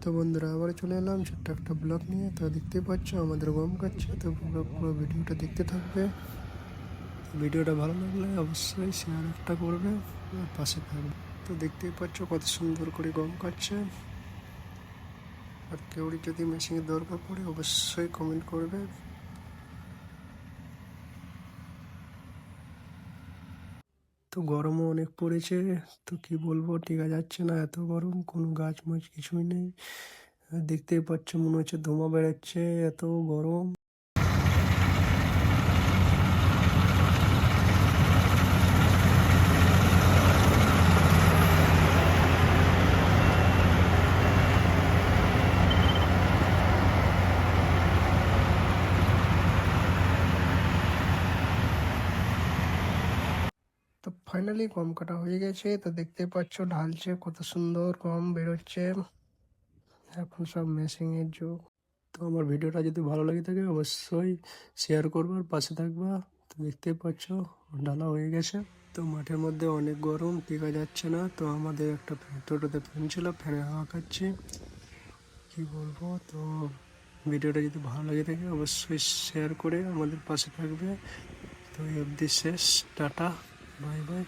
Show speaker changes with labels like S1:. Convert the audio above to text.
S1: তো বন্ধুরা আবার চলে এলাম ছোট্ট একটা ব্লগ নিয়ে। তো দেখতেই পাচ্ছ আমাদের গম কাটছে। তো পুরো ভিডিওটা দেখতে থাকবে। ভিডিওটা ভালো লাগলে অবশ্যই শেয়ার একটা করবে আর পাশে থাকবে। তো দেখতেই পাচ্ছ কত সুন্দর করে গম কাটছে। আর কেউ যদি মেশিনের দরকার পড়ে অবশ্যই কমেন্ট করবে। তো গরমও অনেক পড়েছে, তো কি বলবো, টিকা যাচ্ছে না, এত গরম, কোনো গাছ মাছ কিছুই নেই। দেখতেই পাচ্ছ মনে হচ্ছে ধোঁয়া বেড়াচ্ছে, এত গরম। তো ফাইনালি গম কাটা হয়ে গেছে। তো দেখতে পাচ্ছ ঢালছে, কত সুন্দর গম বেরোচ্ছে। এখন সব মেশিনের যুগ। তো আমার ভিডিওটা যদি ভালো লাগে থাকে অবশ্যই শেয়ার করবো আর পাশে থাকবা। তো দেখতেই পাচ্ছ ঢালা হয়ে গেছে। তো মাঠের মধ্যে অনেক গরম, টিকা যাচ্ছে না। তো আমাদের একটা টোটোতে ফ্যান ছিল, ফ্যানে হাওয়া খাচ্ছি, কি বলবো। তো ভিডিওটা যদি ভালো লাগে থাকে অবশ্যই শেয়ার করে আমাদের পাশে থাকবে। তো এই অবধি শেষ, টাটা, বাই বাই।